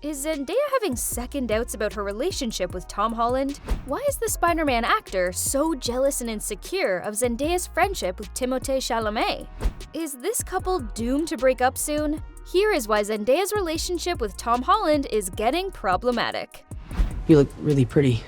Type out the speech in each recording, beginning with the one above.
Is Zendaya having second doubts about her relationship with Tom Holland? Why is the Spider-Man actor so jealous and insecure of Zendaya's friendship with Timothée Chalamet? Is this couple doomed to break up soon? Here is why Zendaya's relationship with Tom Holland is getting problematic. You look really pretty.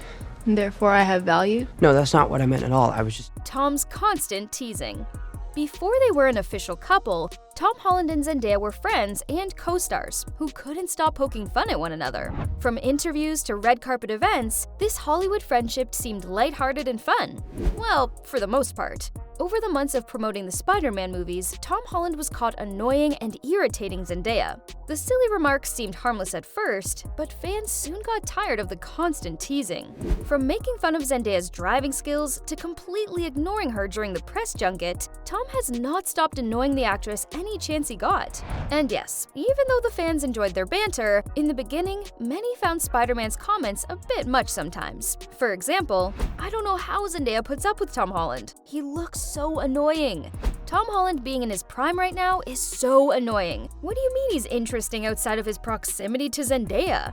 Therefore, I have value? No, that's not what I meant at all. I was just... Tom's constant teasing. Before they were an official couple, Tom Holland and Zendaya were friends and co-stars who couldn't stop poking fun at one another. From interviews to red carpet events, this Hollywood friendship seemed lighthearted and fun. Well, for the most part. Over the months of promoting the Spider-Man movies, Tom Holland was caught annoying and irritating Zendaya. The silly remarks seemed harmless at first, but fans soon got tired of the constant teasing. From making fun of Zendaya's driving skills to completely ignoring her during the press junket, Tom has not stopped annoying the actress any chance he got. And yes, even though the fans enjoyed their banter, in the beginning, many found Spider-Man's comments a bit much sometimes. For example, "I don't know how Zendaya puts up with Tom Holland. He looks so annoying. Tom Holland being in his prime right now is so annoying. What do you mean he's interesting outside of his proximity to Zendaya?"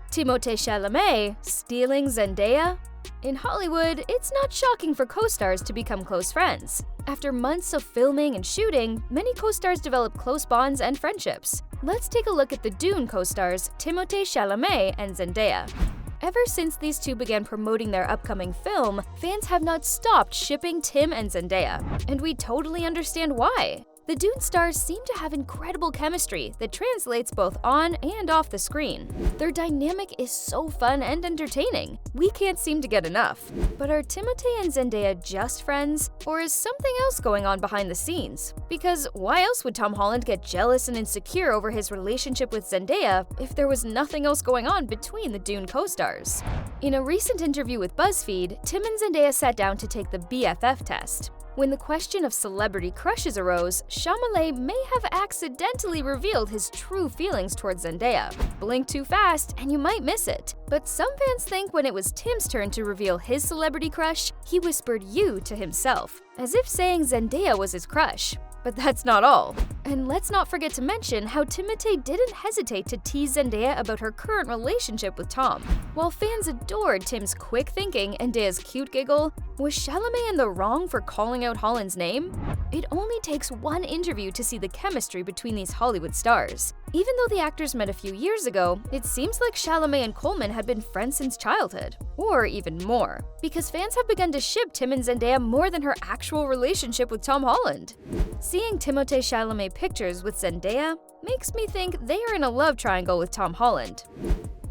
Timothée Chalamet stealing Zendaya? In Hollywood, it's not shocking for co-stars to become close friends. After months of filming and shooting, many co-stars develop close bonds and friendships. Let's take a look at the Dune co-stars Timothée Chalamet and Zendaya. Ever since these two began promoting their upcoming film, fans have not stopped shipping Tim and Zendaya, and we totally understand why. The Dune stars seem to have incredible chemistry that translates both on and off the screen. Their dynamic is so fun and entertaining. We can't seem to get enough. But are Timothée and Zendaya just friends, or is something else going on behind the scenes? Because why else would Tom Holland get jealous and insecure over his relationship with Zendaya if there was nothing else going on between the Dune co-stars? In a recent interview with BuzzFeed, Tim and Zendaya sat down to take the BFF test. When the question of celebrity crushes arose, Chalamet may have accidentally revealed his true feelings towards Zendaya. Blink too fast and you might miss it. But some fans think when it was Tim's turn to reveal his celebrity crush, he whispered "you" to himself, as if saying Zendaya was his crush. But that's not all. And let's not forget to mention how Timothée didn't hesitate to tease Zendaya about her current relationship with Tom. While fans adored Tim's quick thinking and Daya's cute giggle, was Chalamet in the wrong for calling out Holland's name? It only takes one interview to see the chemistry between these Hollywood stars. Even though the actors met a few years ago, it seems like Chalamet and Coleman had been friends since childhood. Or even more. Because fans have begun to ship Tim and Zendaya more than her actual relationship with Tom Holland. Seeing Timothée Chalamet pictures with Zendaya makes me think they are in a love triangle with Tom Holland.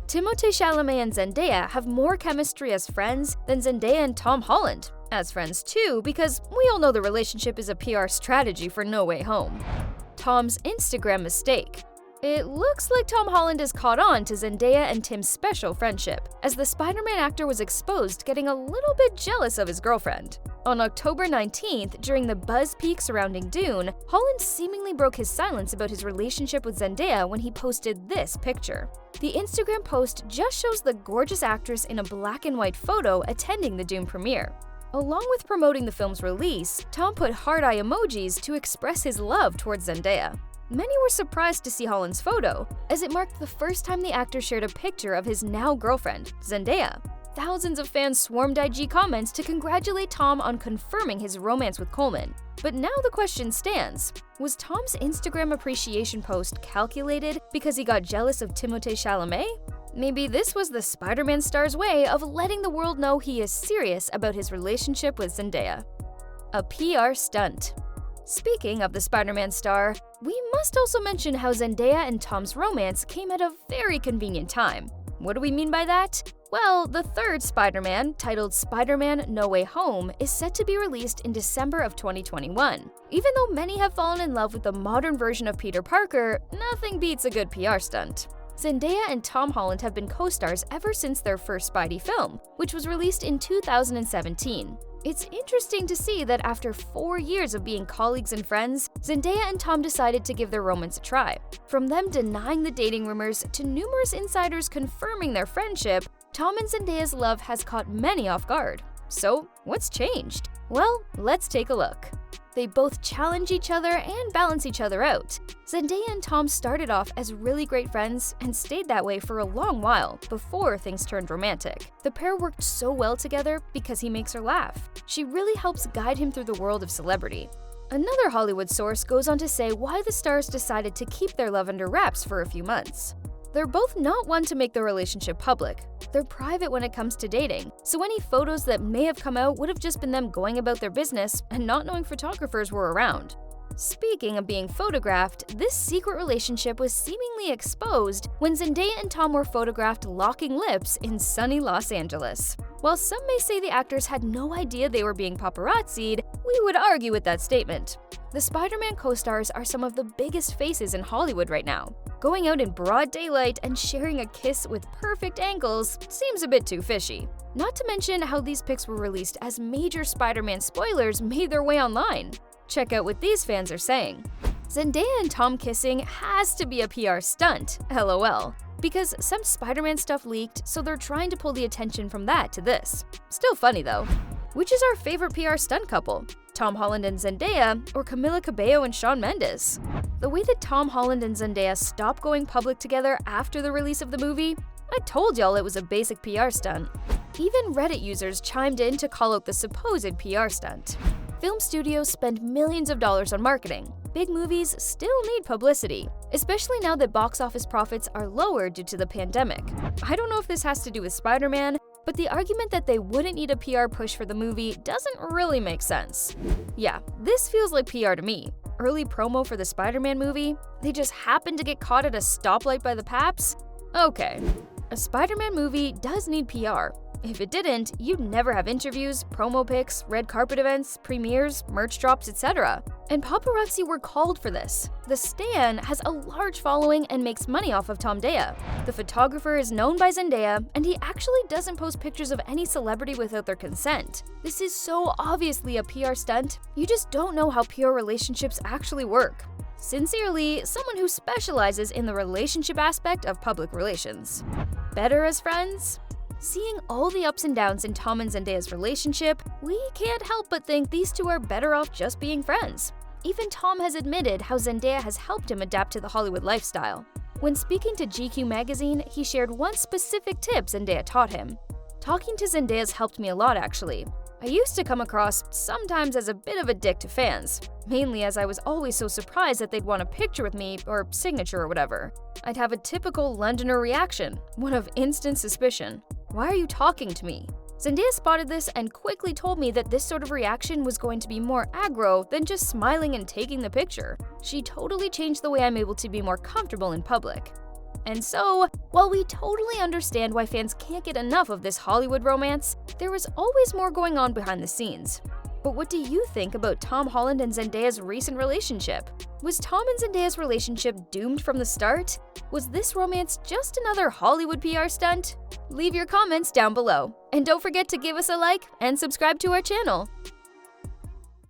Timothée Chalamet and Zendaya have more chemistry as friends than Zendaya and Tom Holland. As friends too, because we all know the relationship is a PR strategy for No Way Home. Tom's Instagram mistake. It looks like Tom Holland has caught on to Zendaya and Tim's special friendship, as the Spider-Man actor was exposed getting a little bit jealous of his girlfriend. On October 19th, during the buzz peak surrounding Dune, Holland seemingly broke his silence about his relationship with Zendaya when he posted this picture. The Instagram post just shows the gorgeous actress in a black and white photo attending the Dune premiere. Along with promoting the film's release, Tom put heart eye emojis to express his love towards Zendaya. Many were surprised to see Holland's photo, as it marked the first time the actor shared a picture of his now-girlfriend, Zendaya. Thousands of fans swarmed IG comments to congratulate Tom on confirming his romance with Coleman. But now the question stands, was Tom's Instagram appreciation post calculated because he got jealous of Timothée Chalamet? Maybe this was the Spider-Man star's way of letting the world know he is serious about his relationship with Zendaya. A PR stunt. Speaking of the Spider-Man star, we must also mention how Zendaya and Tom's romance came at a very convenient time. What do we mean by that? Well, the third Spider-Man, titled Spider-Man No Way Home, is set to be released in December of 2021. Even though many have fallen in love with the modern version of Peter Parker, nothing beats a good PR stunt. Zendaya and Tom Holland have been co-stars ever since their first Spidey film, which was released in 2017. It's interesting to see that after 4 years of being colleagues and friends, Zendaya and Tom decided to give their romance a try. From them denying the dating rumors to numerous insiders confirming their friendship, Tom and Zendaya's love has caught many off guard. So, what's changed? Well, let's take a look. They both challenge each other and balance each other out. Zendaya and Tom started off as really great friends and stayed that way for a long while before things turned romantic. The pair worked so well together because he makes her laugh. She really helps guide him through the world of celebrity. Another Hollywood source goes on to say why the stars decided to keep their love under wraps for a few months. They're both not one to make their relationship public. They're private when it comes to dating, so any photos that may have come out would have just been them going about their business and not knowing photographers were around. Speaking of being photographed, this secret relationship was seemingly exposed when Zendaya and Tom were photographed locking lips in sunny Los Angeles. While some may say the actors had no idea they were being paparazzi'd, we would argue with that statement. The Spider-Man co-stars are some of the biggest faces in Hollywood right now. Going out in broad daylight and sharing a kiss with perfect angles seems a bit too fishy. Not to mention how these pics were released as major Spider-Man spoilers made their way online. Check out what these fans are saying. Zendaya and Tom kissing has to be a PR stunt, LOL. Because some Spider-Man stuff leaked, so they're trying to pull the attention from that to this. Still funny though. Which is our favorite PR stunt couple? Tom Holland and Zendaya, or Camila Cabello and Shawn Mendes? The way that Tom Holland and Zendaya stopped going public together after the release of the movie? I told y'all it was a basic PR stunt. Even Reddit users chimed in to call out the supposed PR stunt. Film studios spend millions of dollars on marketing. Big movies still need publicity, especially now that box office profits are lower due to the pandemic. I don't know if this has to do with Spider-Man, but the argument that they wouldn't need a PR push for the movie doesn't really make sense. Yeah, this feels like PR to me. Early promo for the Spider-Man movie? They just happened to get caught at a stoplight by the Paps? Okay. A Spider-Man movie does need PR. If it didn't, you'd never have interviews, promo pics, red carpet events, premieres, merch drops, etc. And paparazzi were called for this. The Stan has a large following and makes money off of Tom Daya. The photographer is known by Zendaya, and he actually doesn't post pictures of any celebrity without their consent. This is so obviously a PR stunt, you just don't know how PR relationships actually work. Sincerely, someone who specializes in the relationship aspect of public relations. Better as friends? Seeing all the ups and downs in Tom and Zendaya's relationship, we can't help but think these two are better off just being friends. Even Tom has admitted how Zendaya has helped him adapt to the Hollywood lifestyle. When speaking to GQ magazine, he shared one specific tip Zendaya taught him. Talking to Zendaya's helped me a lot actually. I used to come across sometimes as a bit of a dick to fans, mainly as I was always so surprised that they'd want a picture with me or signature or whatever. I'd have a typical Londoner reaction, one of instant suspicion. Why are you talking to me? Zendaya spotted this and quickly told me that this sort of reaction was going to be more aggro than just smiling and taking the picture. She totally changed the way I'm able to be more comfortable in public. And so, while we totally understand why fans can't get enough of this Hollywood romance, there is always more going on behind the scenes. But what do you think about Tom Holland and Zendaya's recent relationship? Was Tom and Zendaya's relationship doomed from the start? Was this romance just another Hollywood PR stunt? Leave your comments down below. And don't forget to give us a like and subscribe to our channel.